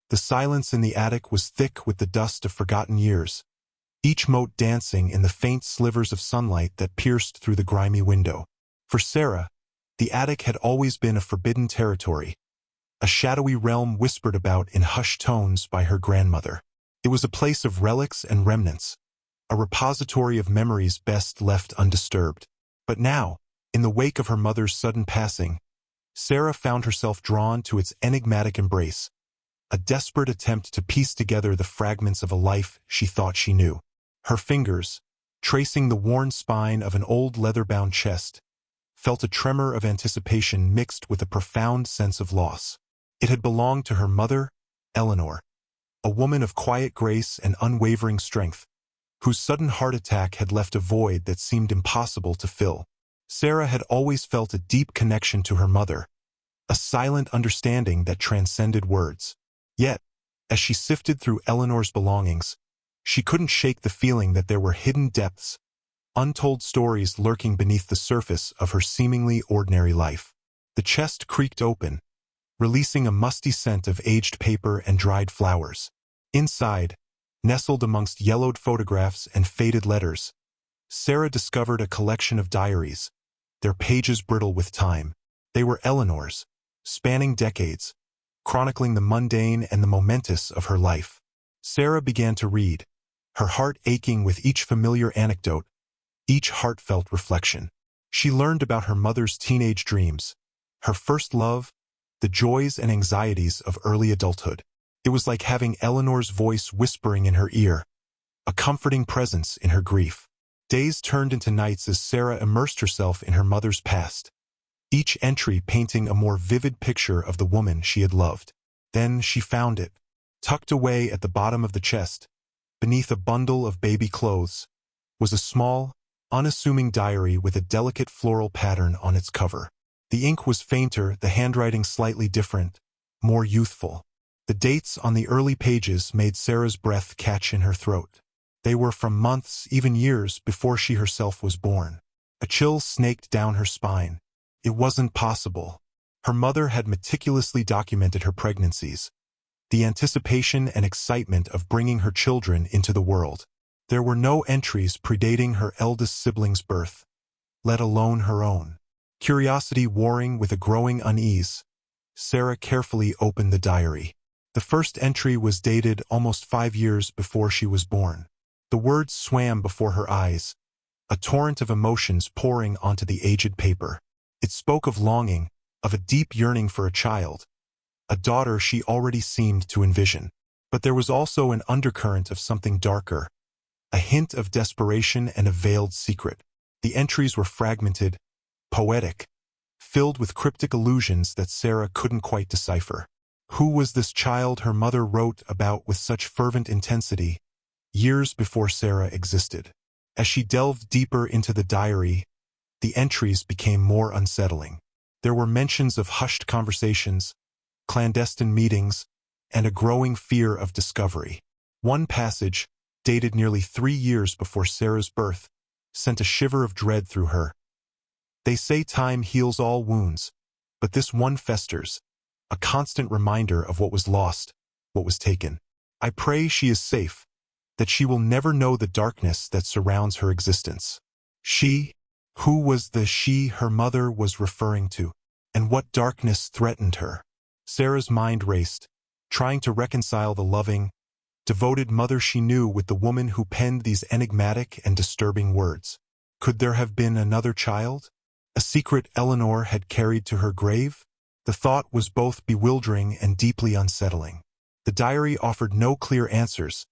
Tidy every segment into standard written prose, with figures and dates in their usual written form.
The silence in the attic was thick with the dust of forgotten years, each mote dancing in the faint slivers of sunlight that pierced through the grimy window. For Sarah, the attic had always been a forbidden territory, a shadowy realm whispered about in hushed tones by her grandmother. It was a place of relics and remnants, a repository of memories best left undisturbed. But now, in the wake of her mother's sudden passing, Sarah found herself drawn to its enigmatic embrace, a desperate attempt to piece together the fragments of a life she thought she knew. Her fingers, tracing the worn spine of an old leather-bound chest, felt a tremor of anticipation mixed with a profound sense of loss. It had belonged to her mother, Eleanor, a woman of quiet grace and unwavering strength, whose sudden heart attack had left a void that seemed impossible to fill. Sarah had always felt a deep connection to her mother, a silent understanding that transcended words. Yet, as she sifted through Eleanor's belongings, she couldn't shake the feeling that there were hidden depths, untold stories lurking beneath the surface of her seemingly ordinary life. The chest creaked open, releasing a musty scent of aged paper and dried flowers. Inside, nestled amongst yellowed photographs and faded letters, Sarah discovered a collection of diaries, their pages brittle with time. They were Eleanor's, spanning decades, chronicling the mundane and the momentous of her life. Sarah began to read, her heart aching with each familiar anecdote, each heartfelt reflection. She learned about her mother's teenage dreams, her first love, the joys and anxieties of early adulthood. It was like having Eleanor's voice whispering in her ear, a comforting presence in her grief. Days turned into nights as Sarah immersed herself in her mother's past, each entry painting a more vivid picture of the woman she had loved. Then she found it, tucked away at the bottom of the chest, beneath a bundle of baby clothes, was a small, unassuming diary with a delicate floral pattern on its cover. The ink was fainter, the handwriting slightly different, more youthful. The dates on the early pages made Sarah's breath catch in her throat. They were from months, even years, before she herself was born. A chill snaked down her spine. It wasn't possible. Her mother had meticulously documented her pregnancies, the anticipation and excitement of bringing her children into the world. There were no entries predating her eldest sibling's birth, let alone her own. Curiosity warring with a growing unease, Sarah carefully opened the diary. The first entry was dated almost 5 years before she was born. The words swam before her eyes, a torrent of emotions pouring onto the aged paper. It spoke of longing, of a deep yearning for a child, a daughter she already seemed to envision. But there was also an undercurrent of something darker, a hint of desperation and a veiled secret. The entries were fragmented, poetic, filled with cryptic allusions that Sarah couldn't quite decipher. Who was this child her mother wrote about with such fervent intensity, years before Sarah existed? As she delved deeper into the diary, the entries became more unsettling. There were mentions of hushed conversations, clandestine meetings, and a growing fear of discovery. One passage, dated nearly 3 years before Sarah's birth, sent a shiver of dread through her. They say time heals all wounds, but this one festers, a constant reminder of what was lost, what was taken. I pray she is safe, that she will never know the darkness that surrounds her existence. She? Who was the she her mother was referring to? And what darkness threatened her? Sarah's mind raced, trying to reconcile the loving, devoted mother she knew with the woman who penned these enigmatic and disturbing words. Could there have been another child? A secret Eleanor had carried to her grave? The thought was both bewildering and deeply unsettling. The diary offered no clear answers,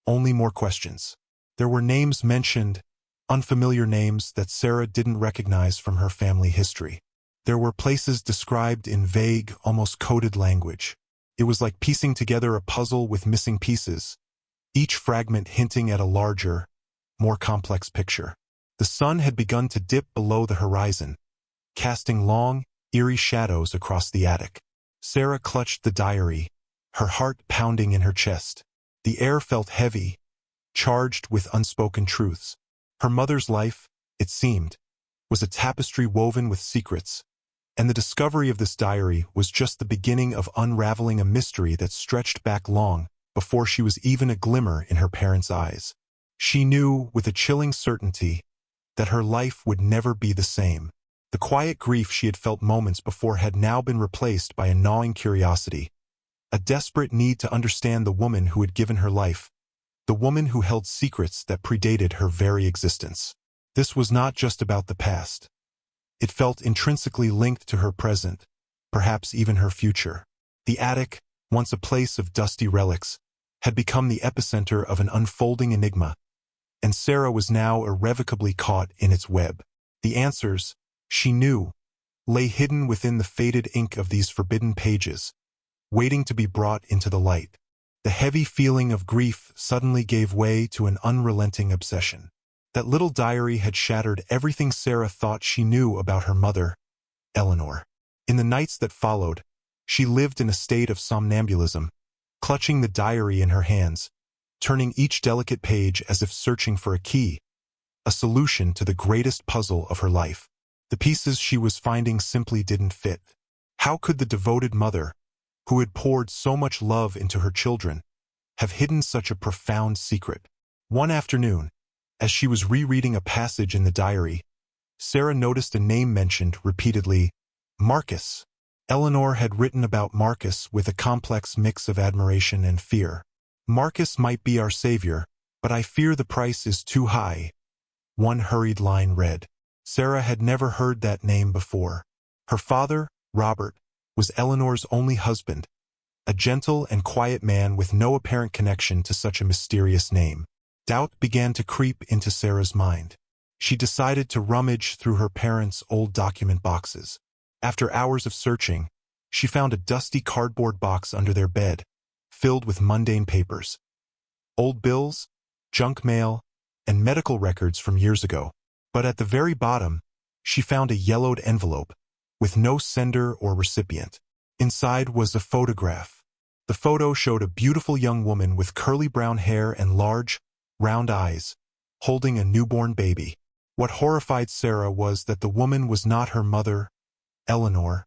only more questions. There were names mentioned, unfamiliar names that Sarah didn't recognize from her family history. There were places described in vague, almost coded language. It was like piecing together a puzzle with missing pieces, each fragment hinting at a larger, more complex picture. The sun had begun to dip below the horizon, casting long, eerie shadows across the attic. Sarah clutched the diary, her heart pounding in her chest. The air felt heavy, charged with unspoken truths. Her mother's life, it seemed, was a tapestry woven with secrets, And the discovery of this diary was just the beginning of unraveling a mystery that stretched back long before she was even a glimmer in her parents' eyes. She knew, with a chilling certainty, that her life would never be the same. The quiet grief she had felt moments before had now been replaced by a gnawing curiosity, a desperate need to understand the woman who had given her life, the woman who held secrets that predated her very existence. This was not just about the past. It felt intrinsically linked to her present, perhaps even her future. The attic, once a place of dusty relics, had become the epicenter of an unfolding enigma, and Sarah was now irrevocably caught in its web. The answers, she knew, lay hidden within the faded ink of these forbidden pages, waiting to be brought into the light. The heavy feeling of grief suddenly gave way to an unrelenting obsession. That little diary had shattered everything Sarah thought she knew about her mother, Eleanor. In the nights that followed, she lived in a state of somnambulism, clutching the diary in her hands, turning each delicate page as if searching for a key, a solution to the greatest puzzle of her life. The pieces she was finding simply didn't fit. How could the devoted mother, who had poured so much love into her children, have hidden such a profound secret? One afternoon, as she was rereading a passage in the diary, Sarah noticed a name mentioned repeatedly: Marcus. Eleanor had written about Marcus with a complex mix of admiration and fear. Marcus might be our savior, but I fear the price is too high, one hurried line read. Sarah had never heard that name before. Her father, Robert, was Eleanor's only husband, a gentle and quiet man with no apparent connection to such a mysterious name. Doubt began to creep into Sarah's mind. She decided to rummage through her parents' old document boxes. After hours of searching, she found a dusty cardboard box under their bed, filled with mundane papers. Old bills, junk mail, and medical records from years ago. But at the very bottom, she found a yellowed envelope, with no sender or recipient. Inside was a photograph. The photo showed a beautiful young woman with curly brown hair and large, round eyes, holding a newborn baby. What horrified Sarah was that the woman was not her mother, Eleanor,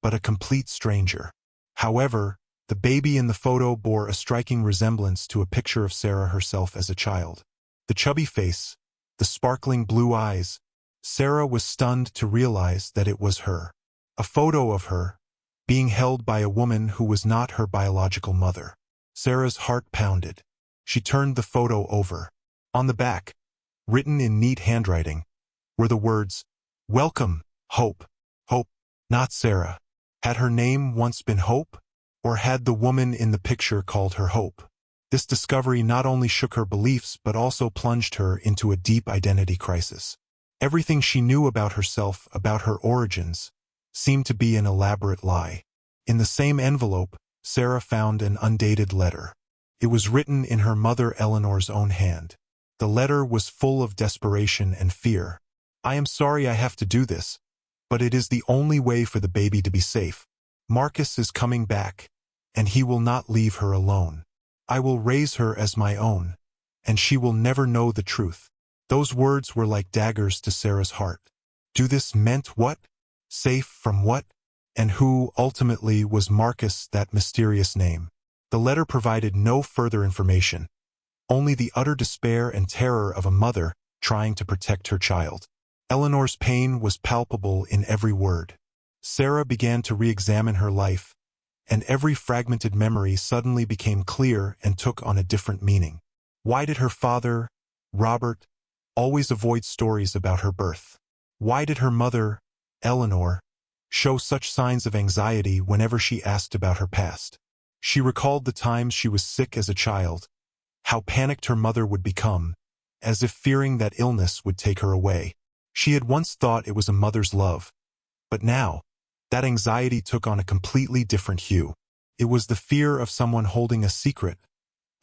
but a complete stranger. However, the baby in the photo bore a striking resemblance to a picture of Sarah herself as a child. The chubby face, the sparkling blue eyes. Sarah was stunned to realize that it was her. A photo of her, being held by a woman who was not her biological mother. Sarah's heart pounded. She turned the photo over. On the back, written in neat handwriting, were the words, "Welcome, Hope." Hope, not Sarah. Had her name once been Hope? Or had the woman in the picture called her Hope? This discovery not only shook her beliefs but also plunged her into a deep identity crisis. Everything she knew about herself, about her origins, seemed to be an elaborate lie. In the same envelope, Sarah found an undated letter. It was written in her mother Eleanor's own hand. The letter was full of desperation and fear. "I am sorry I have to do this, but it is the only way for the baby to be safe. Marcus is coming back, and he will not leave her alone. I will raise her as my own, and she will never know the truth." Those words were like daggers to Sarah's heart. Do this meant what? Safe from what? And who, ultimately, was Marcus, that mysterious name? The letter provided no further information, only the utter despair and terror of a mother trying to protect her child. Eleanor's pain was palpable in every word. Sarah began to re-examine her life, and every fragmented memory suddenly became clear and took on a different meaning. Why did her father, Robert, always avoid stories about her birth? Why did her mother, Eleanor, show such signs of anxiety whenever she asked about her past? She recalled the times she was sick as a child, how panicked her mother would become, as if fearing that illness would take her away. She had once thought it was a mother's love, but now, that anxiety took on a completely different hue. It was the fear of someone holding a secret,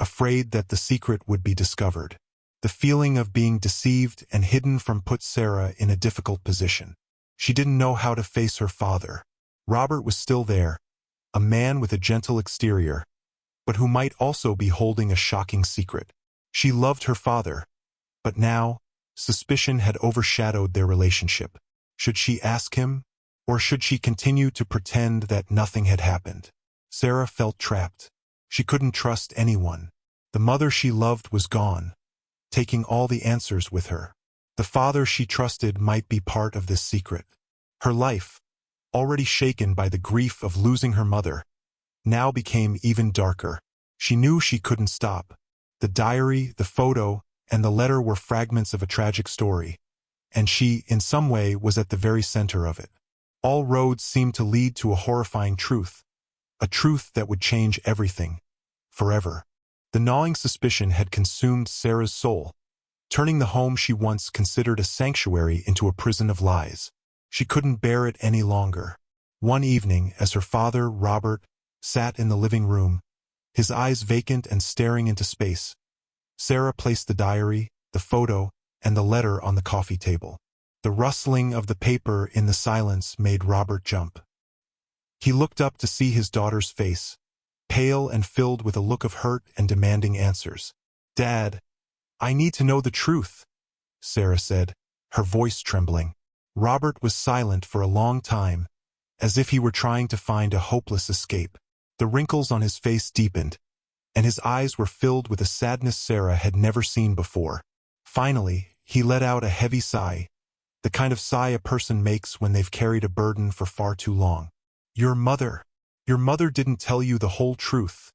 afraid that the secret would be discovered. The feeling of being deceived and hidden from put Sarah in a difficult position. She didn't know how to face her father. Robert was still there, a man with a gentle exterior, but who might also be holding a shocking secret. She loved her father, but now, suspicion had overshadowed their relationship. Should she ask him? Or should she continue to pretend that nothing had happened? Sarah felt trapped. She couldn't trust anyone. The mother she loved was gone, taking all the answers with her. The father she trusted might be part of this secret. Her life, already shaken by the grief of losing her mother, now became even darker. She knew she couldn't stop. The diary, the photo, and the letter were fragments of a tragic story, and she, in some way, was at the very center of it. All roads seemed to lead to a horrifying truth, a truth that would change everything, forever. The gnawing suspicion had consumed Sarah's soul, turning the home she once considered a sanctuary into a prison of lies. She couldn't bear it any longer. One evening, as her father, Robert, sat in the living room, his eyes vacant and staring into space, Sarah placed the diary, the photo, and the letter on the coffee table. The rustling of the paper in the silence made Robert jump. He looked up to see his daughter's face, pale and filled with a look of hurt and demanding answers. "Dad, I need to know the truth," Sarah said, her voice trembling. Robert was silent for a long time, as if he were trying to find a hopeless escape. The wrinkles on his face deepened, and his eyes were filled with a sadness Sarah had never seen before. Finally, he let out a heavy sigh, the kind of sigh a person makes when they've carried a burden for far too long. Your mother didn't tell you the whole truth,"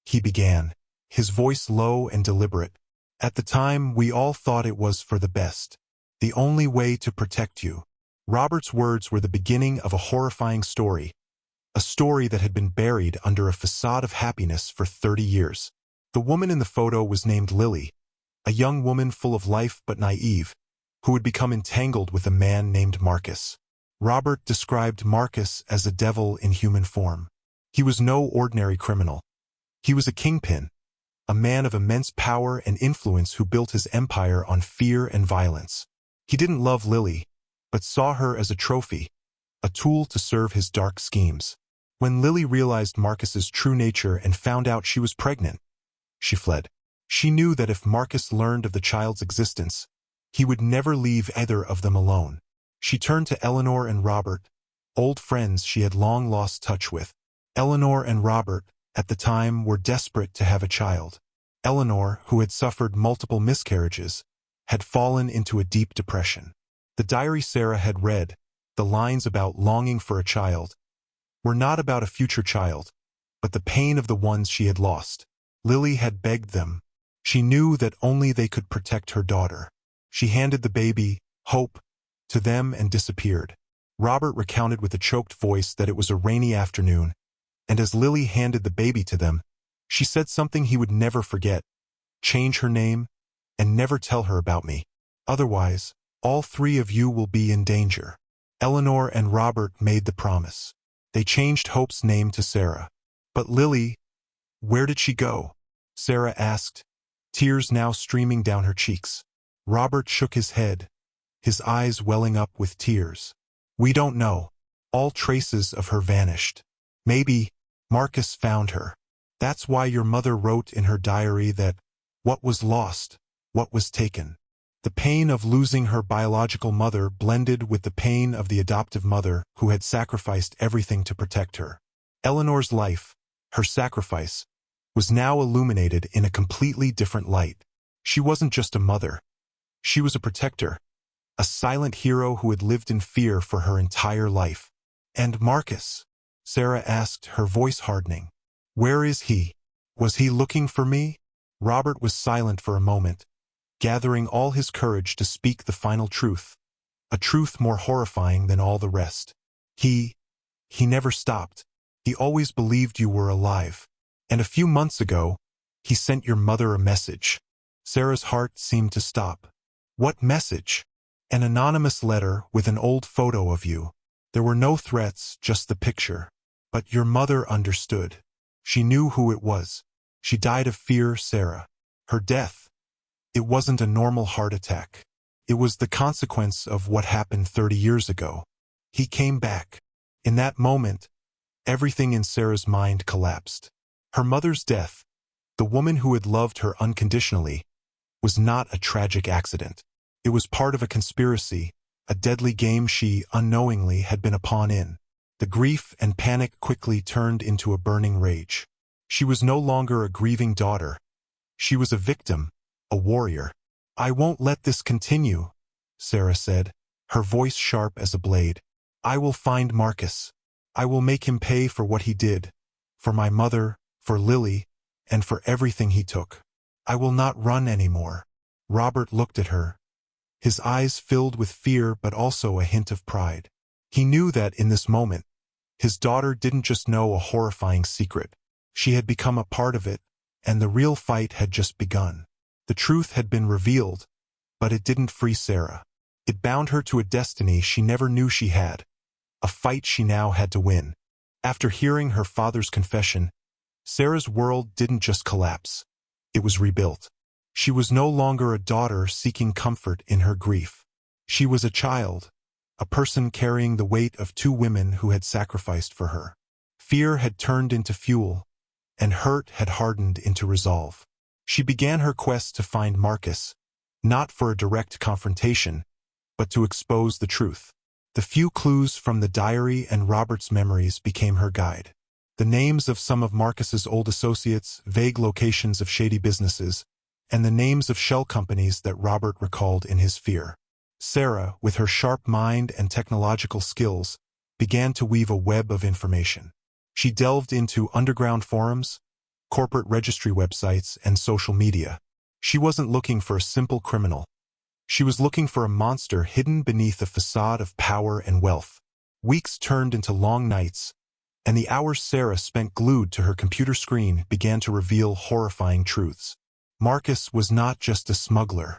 he began, his voice low and deliberate. "At the time, we all thought it was for the best, the only way to protect you." Robert's words were the beginning of a horrifying story, a story that had been buried under a facade of happiness for 30 years. The woman in the photo was named Lily, a young woman full of life but naive, who had become entangled with a man named Marcus. Robert described Marcus as a devil in human form. He was no ordinary criminal. He was a kingpin, a man of immense power and influence who built his empire on fear and violence. He didn't love Lily, but saw her as a trophy, a tool to serve his dark schemes. When Lily realized Marcus's true nature and found out she was pregnant, she fled. She knew that if Marcus learned of the child's existence, he would never leave either of them alone. She turned to Eleanor and Robert, old friends she had long lost touch with. Eleanor and Robert, at the time, were desperate to have a child. Eleanor, who had suffered multiple miscarriages, had fallen into a deep depression. The diary Sarah had read, the lines about longing for a child, were not about a future child, but the pain of the ones she had lost. Lily had begged them. She knew that only they could protect her daughter. She handed the baby, Hope, to them and disappeared. Robert recounted with a choked voice that it was a rainy afternoon, and as Lily handed the baby to them, she said something he would never forget: "Change her name, and never tell her about me. Otherwise, all three of you will be in danger." Eleanor and Robert made the promise. They changed Hope's name to Sarah. But Lily, where did she go? Sarah asked, tears now streaming down her cheeks. Robert shook his head, his eyes welling up with tears. "We don't know. All traces of her vanished. Maybe Marcus found her. That's why your mother wrote in her diary that what was lost, what was taken." The pain of losing her biological mother blended with the pain of the adoptive mother who had sacrificed everything to protect her. Eleanor's life, her sacrifice, was now illuminated in a completely different light. She wasn't just a mother. She was a protector, a silent hero who had lived in fear for her entire life. "And Marcus?" Sarah asked, her voice hardening. "Where is he? Was he looking for me?" Robert was silent for a moment, gathering all his courage to speak the final truth, a truth more horrifying than all the rest. He never stopped. He always believed you were alive. And a few months ago, he sent your mother a message." Sarah's heart seemed to stop. "What message?" "An anonymous letter with an old photo of you. There were no threats, just the picture. But your mother understood. She knew who it was. She died of fear, Sarah. Her death, it wasn't a normal heart attack. It was the consequence of what happened 30 years ago. He came back." In that moment, everything in Sarah's mind collapsed. Her mother's death, the woman who had loved her unconditionally, was not a tragic accident. It was part of a conspiracy, a deadly game she, unknowingly, had been a pawn in. The grief and panic quickly turned into a burning rage. She was no longer a grieving daughter. She was a victim, a warrior. "I won't let this continue," Sarah said, her voice sharp as a blade. "I will find Marcus. I will make him pay for what he did, for my mother, for Lily, and for everything he took. I will not run anymore." Robert looked at her, his eyes filled with fear but also a hint of pride. He knew that in this moment, his daughter didn't just know a horrifying secret. She had become a part of it, and the real fight had just begun. The truth had been revealed, but it didn't free Sarah. It bound her to a destiny she never knew she had, a fight she now had to win. After hearing her father's confession, Sarah's world didn't just collapse. It was rebuilt. She was no longer a daughter seeking comfort in her grief. She was a child, a person carrying the weight of two women who had sacrificed for her. Fear had turned into fuel, and hurt had hardened into resolve. She began her quest to find Marcus, not for a direct confrontation, but to expose the truth. The few clues from the diary and Robert's memories became her guide. The names of some of Marcus's old associates, vague locations of shady businesses, and the names of shell companies that Robert recalled in his fear. Sarah, with her sharp mind and technological skills, began to weave a web of information. She delved into underground forums, corporate registry websites, and social media. She wasn't looking for a simple criminal. She was looking for a monster hidden beneath a facade of power and wealth. Weeks turned into long nights, and the hours Sarah spent glued to her computer screen began to reveal horrifying truths. Marcus was not just a smuggler.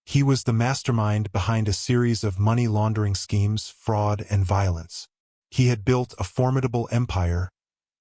He was the mastermind behind a series of money laundering schemes, fraud, and violence. He had built a formidable empire,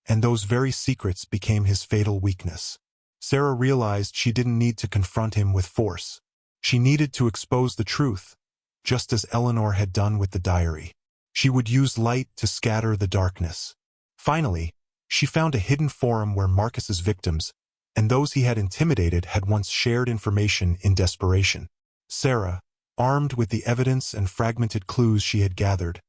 and those very secrets became his fatal weakness. Sarah realized she didn't need to confront him with force. She needed to expose the truth, just as Eleanor had done with the diary. She would use light to scatter the darkness. Finally, she found a hidden forum where Marcus's victims and those he had intimidated had once shared information in desperation. Sarah, armed with the evidence and fragmented clues she had gathered,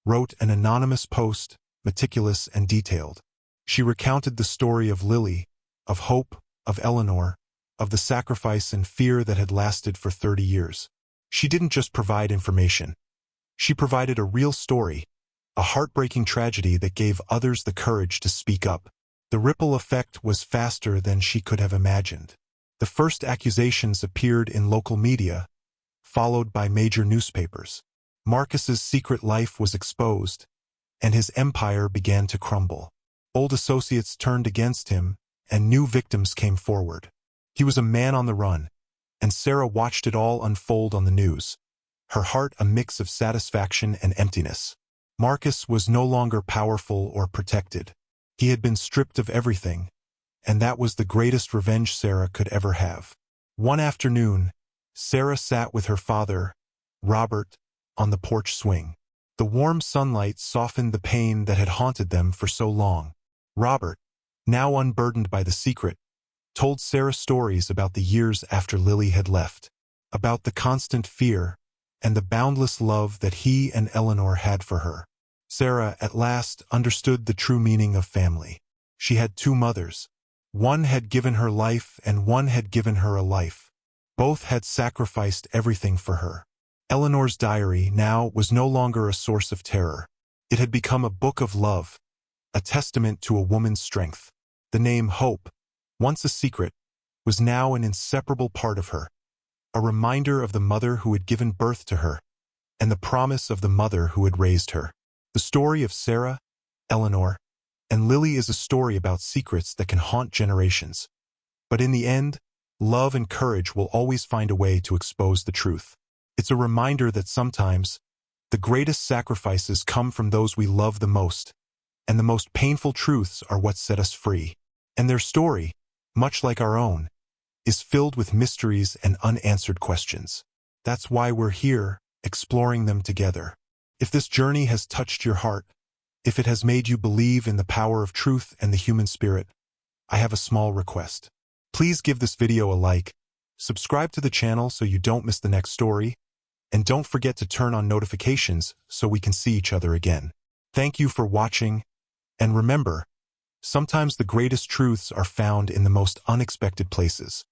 wrote an anonymous post, meticulous and detailed. She recounted the story of Lily, of hope, of Eleanor, of the sacrifice and fear that had lasted for 30 years. She didn't just provide information. She provided a real story, a heartbreaking tragedy that gave others the courage to speak up. The ripple effect was faster than she could have imagined. The first accusations appeared in local media, followed by major newspapers. Marcus's secret life was exposed, and his empire began to crumble. Old associates turned against him, and new victims came forward. He was a man on the run, and Sarah watched it all unfold on the news, her heart a mix of satisfaction and emptiness. Marcus was no longer powerful or protected. He had been stripped of everything, and that was the greatest revenge Sarah could ever have. One afternoon, Sarah sat with her father, Robert, on the porch swing. The warm sunlight softened the pain that had haunted them for so long. Robert, now unburdened by the secret, told Sarah stories about the years after Lily had left, about the constant fear and the boundless love that he and Eleanor had for her. Sarah at last understood the true meaning of family. She had two mothers. One had given her life and one had given her a life. Both had sacrificed everything for her. Eleanor's diary now was no longer a source of terror. It had become a book of love, a testament to a woman's strength. The name Hope, once a secret, was now an inseparable part of her, a reminder of the mother who had given birth to her, and the promise of the mother who had raised her. The story of Sarah, Eleanor, and Lily is a story about secrets that can haunt generations. But in the end, love and courage will always find a way to expose the truth. It's a reminder that sometimes, the greatest sacrifices come from those we love the most, and the most painful truths are what set us free. And their story, much like our own, is filled with mysteries and unanswered questions. That's why we're here, exploring them together. If this journey has touched your heart, if it has made you believe in the power of truth and the human spirit, I have a small request. Please give this video a like, subscribe to the channel so you don't miss the next story, And don't forget to turn on notifications so we can see each other again. Thank you for watching, and remember, sometimes the greatest truths are found in the most unexpected places.